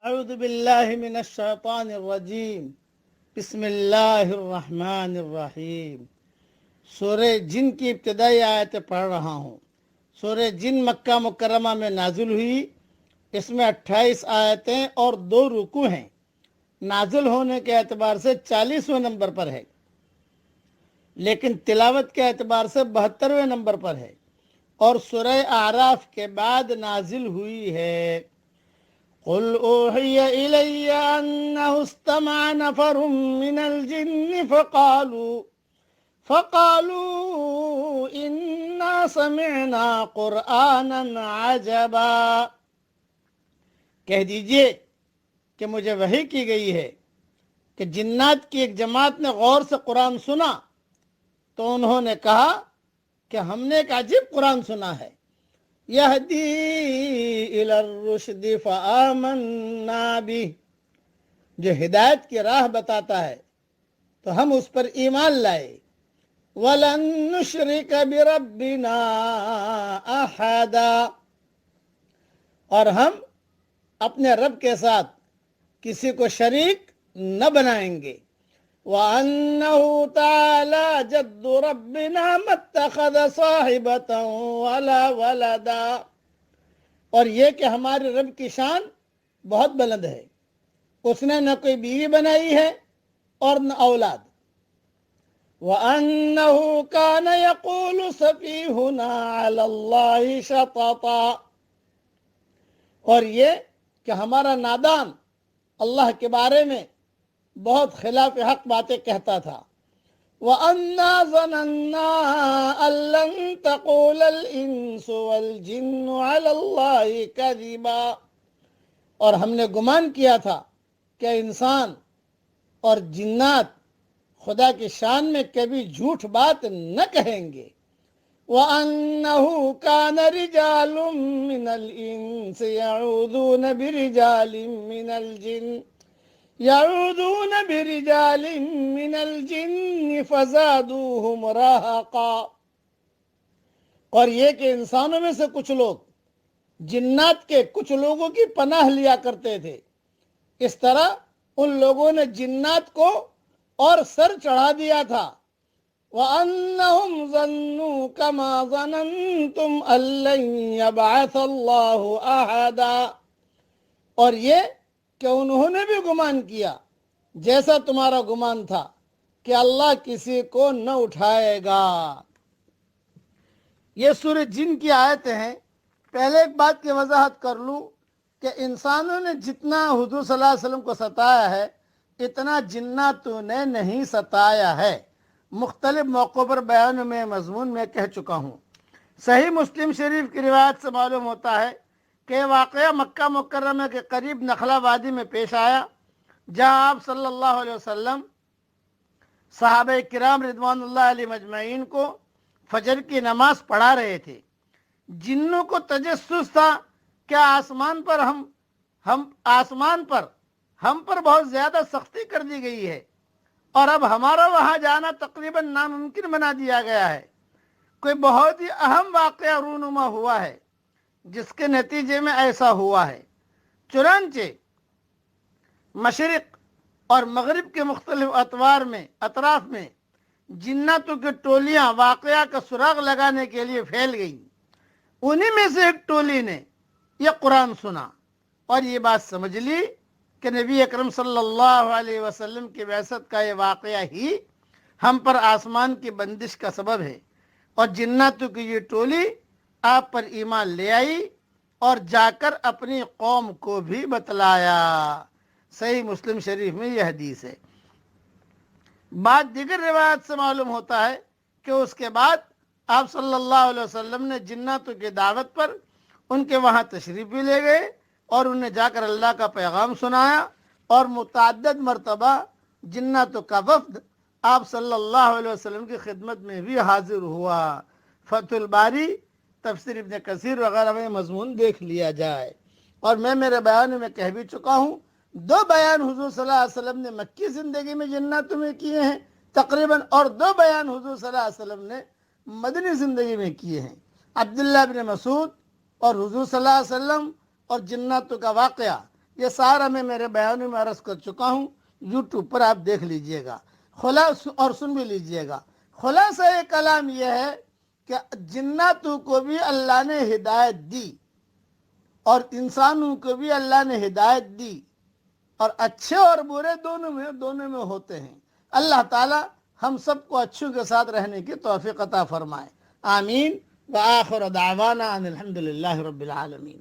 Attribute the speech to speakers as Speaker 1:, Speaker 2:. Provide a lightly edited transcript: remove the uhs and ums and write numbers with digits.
Speaker 1: اعوذ باللہ من الشیطان الرجیم بسم اللہ الرحمن الرحیم۔ سورہ جن کی ابتدائی آیتیں پڑھ رہا ہوں۔ سورہ جن مکہ مکرمہ میں نازل ہوئی۔ اس میں 28 آیتیں اور 2 رکوع ہیں۔ نازل ہونے کے اعتبار سے 40ویں نمبر پر ہے، لیکن تلاوت کے اعتبار سے 72ویں نمبر پر ہے، اور سورہ اعراف کے بعد نازل ہوئی ہے۔ قل اوحی الی انہ استمع نفر من الجن فقالوا انا سمعنا قرآنا عجبا۔ کہہ دیجئے کہ مجھے وحی کی گئی ہے کہ جنات کی ایک جماعت نے غور سے قرآن سنا، تو انہوں نے کہا کہ ہم نے ایک عجیب قرآن سنا ہے۔ یہدی الی الرشد فآمنا بہ، جو ہدایت کی راہ بتاتا ہے تو ہم اس پر ایمان لائے۔ وَلَن نُشْرِكَ بِرَبِّنَا أَحَدًا، اور ہم اپنے رب کے ساتھ کسی کو شریک نہ بنائیں گے۔ وَأَنَّهُ تَعَالَى جَدُّ رَبِّنَا مَا اتَّخَذَ صَاحِبَةً وَلَا وَلَدًا، اور یہ کہ ہمارے رب کی شان بہت بلند ہے، اس نے نہ کوئی بیوی بنائی ہے اور نہ اولاد۔ وَأَنَّهُ كَانَ يَقُولُ سَفِيهُنَا عَلَى اللَّهِ شَطَطًا، اور یہ کہ ہمارا نادان اللہ کے بارے میں بہت خلاف حق باتیں کہتا تھا۔ وَأَنَّا ظَنَنَّا أَن لَّن تَقُولَ الْإِنسُ وَالْجِنُّ عَلَى اللَّهِ كَذِبًا، اور ہم نے گمان کیا تھا کہ انسان اور جنات خدا کی شان میں کبھی جھوٹ بات نہ کہیں گے۔ وَأَنَّهُ كَانَ رِجَالٌ مِّنَ الْإِنسِ يَعُوذُونَ بِرِجَالٍ مِّنَ الْجِنِّ فَزَادُوهُمْ رَهَقًا، اور یہ کہ انسانوں میں سے کچھ لوگ جنات کے کچھ لوگوں کی پناہ لیا کرتے تھے، اس طرح ان لوگوں نے جنات کو اور سر چڑھا دیا تھا۔ وَأَنَّهُمْ ظَنُّوا كَمَا ظَنَنْتُمْ أَن لَّن يَبْعَثَ اللَّهُ أَحَدًا، اور یہ کہ انہوں نے بھی گمان کیا جیسا تمہارا گمان تھا کہ اللہ کسی کو نہ اٹھائے گا۔ یہ سورہ جن کی آیتیں ہیں۔ پہلے ایک بات کی وضاحت کر لوں کہ انسانوں نے جتنا حضور صلی اللہ علیہ وسلم کو ستایا ہے، اتنا جناتوں نے نہیں ستایا ہے۔ مختلف موقعوں پر بیان میں مضمون میں کہہ چکا ہوں۔ صحیح مسلم شریف کی روایت سے معلوم ہوتا ہے کہ یہ واقعہ مکہ مکرمہ کے قریب نخلا وادی میں پیش آیا، جہاں آپ صلی اللہ علیہ وسلم صحابہ کرام رضوان اللہ علیہ مجمعین کو فجر کی نماز پڑھا رہے تھے۔ جنوں کو تجسس تھا کہ آسمان پر ہم پر بہت زیادہ سختی کر دی گئی ہے، اور اب ہمارا وہاں جانا تقریباً ناممکن بنا دیا گیا ہے۔ کوئی بہت ہی اہم واقعہ رونما ہوا ہے جس کے نتیجے میں ایسا ہوا ہے۔ چنانچہ مشرق اور مغرب کے مختلف اطراف میں جناتوں کی ٹولیاں واقعہ کا سراغ لگانے کے لیے پھیل گئیں۔ انہی میں سے ایک ٹولی نے یہ قرآن سنا اور یہ بات سمجھ لی کہ نبی اکرم صلی اللہ علیہ وسلم کی بعثت کا یہ واقعہ ہی ہم پر آسمان کی بندش کا سبب ہے، اور جناتوں کی یہ ٹولی آپ پر ایمان لے آئی اور جا کر اپنی قوم کو بھی بتلایا۔ صحیح مسلم شریف میں یہ حدیث ہے۔ بعد دیگر روایت سے معلوم ہوتا ہے کہ اس کے بعد آپ صلی اللہ علیہ وسلم نے جناتوں کی دعوت پر ان کے وہاں تشریف بھی لے گئے اور انہیں جا کر اللہ کا پیغام سنایا، اور متعدد مرتبہ جناتوں کا وفد آپ صلی اللہ علیہ وسلم کی خدمت میں بھی حاضر ہوا۔ فتح الباری، تفسیر ابن کثیر وغیرہ میں مضمون دیکھ لیا جائے۔ اور میں میرے بیان میں کہہ بھی چکا ہوں، 2 بیان حضور صلی اللہ علیہ وسلم نے مکی زندگی میں جناتوں میں کیے ہیں تقریباً، اور 2 بیان حضور صلی اللہ علیہ وسلم نے مدنی زندگی میں کیے ہیں۔ عبداللہ بن مسعود اور حضور صلی اللہ علیہ وسلم اور جناتوں کا واقعہ یہ سارا میں میرے بیانوں میں عرض کر چکا ہوں، یوٹیوب پر آپ دیکھ لیجئے گا اور سن بھی لیجئے گا۔ خلاصہ کلام یہ ہے کہ جناتوں کو بھی اللہ نے ہدایت دی اور انسانوں کو بھی اللہ نے ہدایت دی، اور اچھے اور برے دونوں میں ہوتے ہیں۔ اللہ تعالی ہم سب کو اچھوں کے ساتھ رہنے کی توفیق عطا فرمائے، آمین۔ وآخر دعوانا ان الحمد للہ رب العالمین۔